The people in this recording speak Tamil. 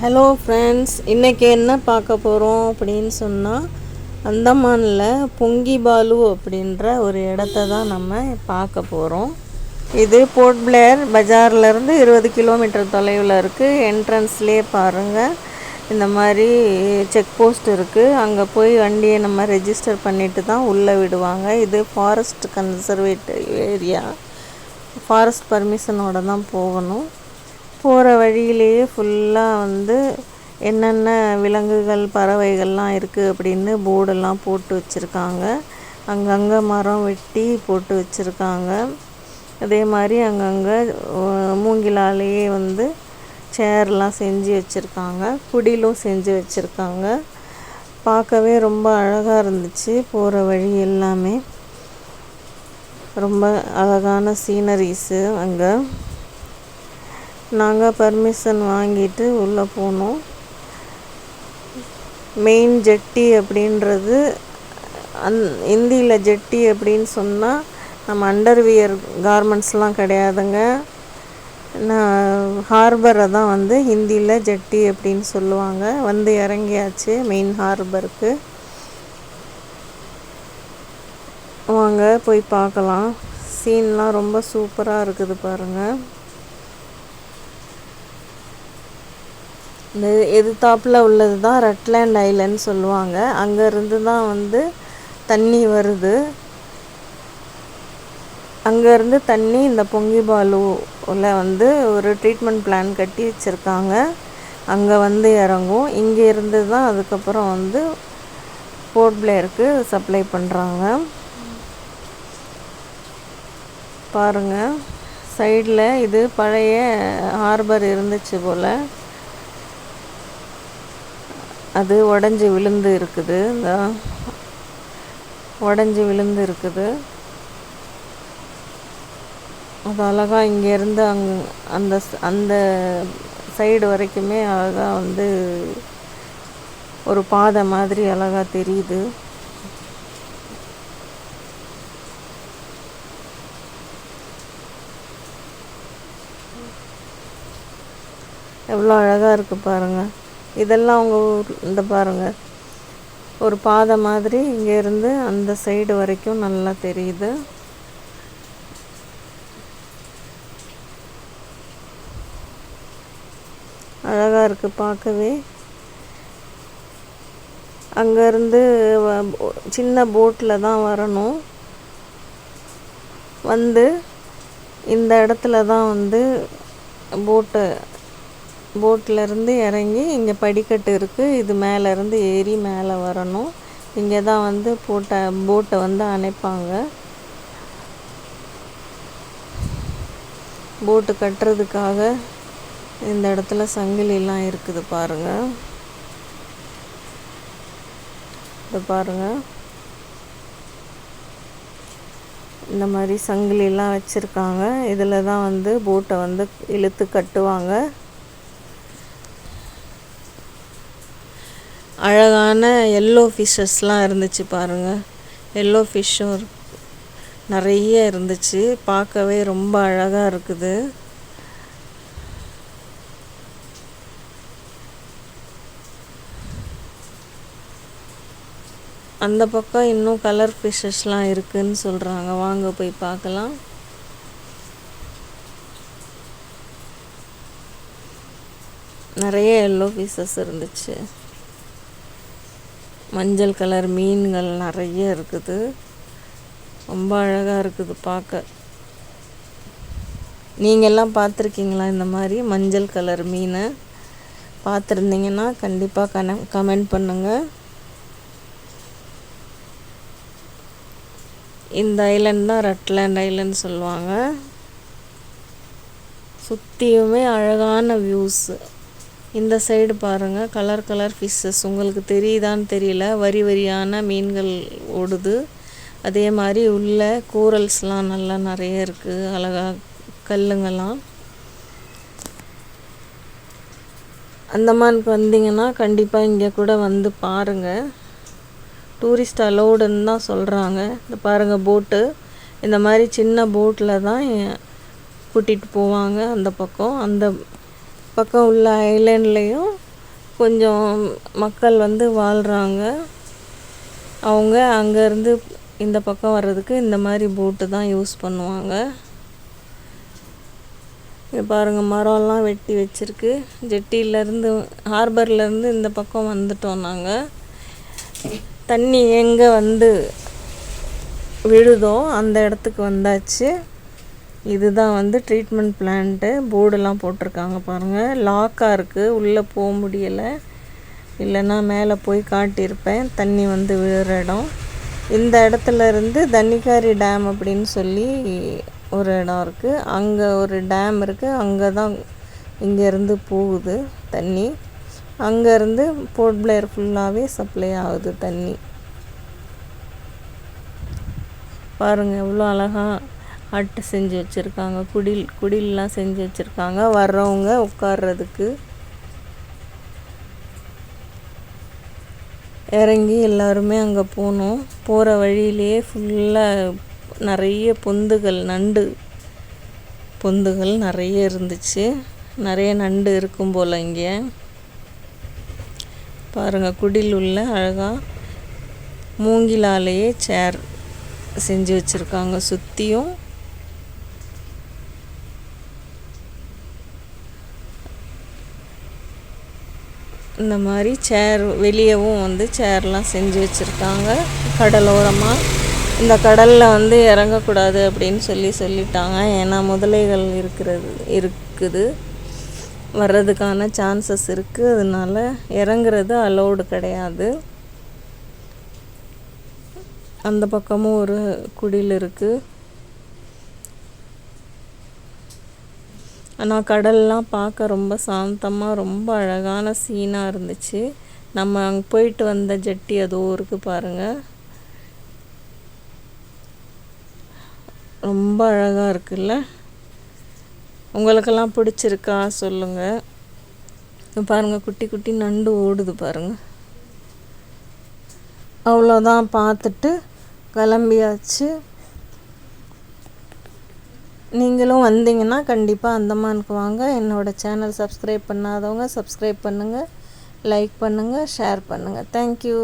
ஹலோ ஃப்ரெண்ட்ஸ், இன்றைக்கி என்ன பார்க்க போகிறோம் அப்படின்னு சொன்னால், அந்தமானில் பொங்கிபாலு அப்படின்ற ஒரு இடத்த தான் நம்ம பார்க்க போகிறோம். இது போர்ட் பிளேயர் பஜார்லேருந்து 20 கிலோமீட்டர் தொலைவில் இருக்குது. என்ட்ரன்ஸ்லேயே பாருங்கள், இந்த மாதிரி செக் போஸ்ட் இருக்குது. அங்கே போய் வண்டியை நம்ம ரெஜிஸ்டர் பண்ணிவிட்டு தான் உள்ளே விடுவாங்க. இது ஃபாரஸ்ட் கன்சர்வேட்டிவ் ஏரியா. ஃபாரஸ்ட் பர்மிஷனோடு தான் போகணும். போகிற வழியிலேயே ஃபுல்லாக என்னென்ன விலங்குகள் பறவைகள்லாம் இருக்குது அப்படின்னு போர்டெல்லாம் போட்டு வச்சுருக்காங்க. அங்கங்கே மரம் வெட்டி போட்டு வச்சுருக்காங்க. அதே மாதிரி அங்கங்கே மூங்கிலாலேயே சேர்லாம் செஞ்சு வச்சுருக்காங்க. குடிலும் செஞ்சு வச்சுருக்காங்க. பார்க்கவே ரொம்ப அழகாக இருந்துச்சு. போகிற வழி எல்லாமே ரொம்ப அழகான சீனரிஸு. அங்கே நாங்கள் பர்மிஷன் வாங்கிட்டு உள்ளே போனோம். மெயின் ஜெட்டி அப்படின்றது ஹிந்தியில் ஜெட்டி அப்படின்னு சொன்னால் நம்ம அண்டர்வியர் கார்மெண்ட்ஸ்லாம் கிடையாதுங்க. ஹார்பரை தான் ஹிந்தியில் ஜெட்டி அப்படின்னு சொல்லுவாங்க. இறங்கியாச்சு மெயின் ஹார்பருக்கு. வாங்க போய் பார்க்கலாம். சீன்லாம் ரொம்ப சூப்பராக இருக்குது பாருங்கள். இந்த எதிர்த்தாப்பில் உள்ளது தான் ரட்லேண்ட் ஐலண்ட் சொல்லுவாங்க. அங்கேருந்து தான் தண்ணி வருது. அங்கேருந்து தண்ணி இந்த பொங்கிபாலுவில் ஒரு ட்ரீட்மெண்ட் பிளான் கட்டி வச்சுருக்காங்க. அங்கே இறங்கும். இங்கே இருந்து தான் அதுக்கப்புறம் போர்ட் பிளேயருக்கு சப்ளை பண்ணுறாங்க. பாருங்கள், சைடில் இது பழைய ஹார்பர் இருந்துச்சு போல். அது உடஞ்சி விழுந்து இருக்குது. உடஞ்சி விழுந்து இருக்குது. அது அழகாக இங்கேருந்து அந்த அந்த சைடு வரைக்குமே அழகாக ஒரு பாதை மாதிரி அழகாக தெரியுது. எவ்வளோ அழகாக இருக்குது பாருங்கள். இதெல்லாம் அவங்க இந்த பாருங்கள், ஒரு பாதை மாதிரி இங்கேருந்து அந்த சைடு வரைக்கும் நல்லா தெரியுது. அழகாக இருக்குது பார்க்கவே. அங்கேருந்து சின்ன போட்டில் தான் வரணும். இந்த இடத்துல தான் போட்டிலேருந்து இறங்கி இங்கே படிக்கட்டு இருக்குது. இது மேலேருந்து ஏறி மேலே வரணும். இங்கே தான் போட்டை அணைப்பாங்க. போட்டு கட்டுறதுக்காக இந்த இடத்துல சங்கிலிலாம் இருக்குது பாருங்கள். இது பாருங்கள், இந்த மாதிரி சங்கிலிலாம் வச்சுருக்காங்க. இதில் தான் போட்டை இழுத்து கட்டுவாங்க. அழகான எல்லோ ஃபிஷ்ஷஸ்லாம் இருந்துச்சு பாருங்கள். எல்லோ ஃபிஷ்ஷும் நிறைய இருந்துச்சு. பார்க்கவே ரொம்ப அழகாக இருக்குது. அந்த பக்கம் இன்னும் கலர் ஃபிஷ்ஷஸ்லாம் இருக்குதுன்னு சொல்கிறாங்க. வாங்க போய் பார்க்கலாம். நிறைய எல்லோ ஃபிஷ்ஷஸ் இருந்துச்சு. மஞ்சள் கலர் மீன்கள் நிறைய இருக்குது. ரொம்ப அழகாக இருக்குது பார்க்க. நீங்கள்லாம் பார்த்துருக்கீங்களா இந்த மாதிரி மஞ்சள் கலர் மீனை? பார்த்துருந்தீங்கன்னா கண்டிப்பாக கமெண்ட் பண்ணுங்கள். இந்த ஐலண்ட் தான் ரட்லேண்ட் ஐலண்ட் சொல்லுவாங்க. சுற்றியுமே அழகான வியூஸு. இந்த சைடு பாருங்கள், கலர் கலர் ஃபிஷ்ஷஸ். உங்களுக்கு தெரியுதான்னு தெரியல, வரி வரியான மீன்கள் ஓடுது. அதே மாதிரி உள்ள கூரல்ஸ்லாம் நல்லா நிறைய இருக்குது. அழகாக கல்லுங்கள்லாம். அந்தமானுக்கு வந்தீங்கன்னா கண்டிப்பாக இங்கே கூட பாருங்கள். டூரிஸ்ட் அலோடுன்னு தான் சொல்கிறாங்க. இந்த பாருங்கள் போட்டு. இந்த மாதிரி சின்ன போட்டில் தான் கூட்டிகிட்டு போவாங்க. அந்த பக்கம் உள்ள ஐலேண்ட்லேயும் கொஞ்சம் மக்கள் வந்து வாழ்கிறாங்க. அவங்க அங்கேருந்து இந்த பக்கம் வர்றதுக்கு இந்த மாதிரி போட்டு தான் யூஸ் பண்ணுவாங்க. இங்கே பாருங்கள், மரம்லாம் வெட்டி வச்சுருக்கு. ஜெட்டியிலேருந்து ஹார்பர்லேருந்து இந்த பக்கம் வந்துட்டோம் நாங்கள். தண்ணி எங்கே வந்து விழுதோ அந்த இடத்துக்கு வந்தாச்சு. இதுதான் வந்து ட்ரீட்மெண்ட் பிளான்ட்டு. போர்டெல்லாம் போட்டிருக்காங்க பாருங்கள். லாக்காக இருக்குது, உள்ளே போக முடியலை. இல்லைன்னா மேலே போய் காட்டியிருப்பேன் தண்ணி வந்து விழுற இடம். இந்த இடத்துல இருந்து தன்னிக்காரி டேம் அப்படின்னு சொல்லி ஒரு இடம் இருக்குது. அங்கே ஒரு டேம் இருக்குது. அங்கே தான் இங்கேருந்து போகுது தண்ணி. அங்கேருந்து போர்ட் பிளேயர் ஃபுல்லாகவே சப்ளை ஆகுது தண்ணி. பாருங்கள் எவ்வளோ அழகாக ஹட்டு செஞ்சு வச்சுருக்காங்க. குடில்லாம் செஞ்சு வச்சுருக்காங்க வர்றவங்க உட்கார்றதுக்கு. இறங்கி எல்லாருமே அங்கே போனோம். போகிற வழியிலே ஃபுல்லாக நிறைய நண்டு பொந்துகள் நிறைய இருந்துச்சு. நிறைய நண்டு இருக்கும் போல் இங்கே. பாருங்கள், குடில் உள்ள அழகாக மூங்கிலாலேயே சேர் செஞ்சு வச்சுருக்காங்க சுற்றியும். இந்த மாதிரி சேர் வெளியவும் வந்து சேர்லாம் செஞ்சு வச்சுருக்காங்க கடலோரமாக. இந்த கடலில் வந்து இறங்கக்கூடாது அப்படின்னு சொல்லிட்டாங்க. ஏன்னா முதலைகள் இருக்குது, வர்றதுக்கான சான்சஸ் இருக்குது. அதனால இறங்குறது அலோடு கிடையாது. அந்த பக்கமும் ஒரு குடில் இருக்குது. ஆனால் கடல்லாம் பார்க்க ரொம்ப சாந்தமாக ரொம்ப அழகான சீனாக இருந்துச்சு. நம்ம அங்கே போயிட்டு வந்த ஜெட்டி அதோ இருக்குது பாருங்கள். ரொம்ப அழகாக இருக்குல்ல? உங்களுக்கெல்லாம் பிடிச்சிருக்கா சொல்லுங்கள். பாருங்கள், குட்டி குட்டி நண்டு ஓடுது பாருங்கள். அவ்வளோதான், பார்த்துட்டு கிளம்பியாச்சு. நீங்களும் வந்தீங்கன்னா கண்டிப்பாக அந்தமானுக்கு வாங்க. என்னோடய சேனல் சப்ஸ்கிரைப் பண்ணாதவங்க சப்ஸ்கிரைப் பண்ணுங்கள், லைக் பண்ணுங்கள், ஷேர் பண்ணுங்கள். தேங்க்யூ.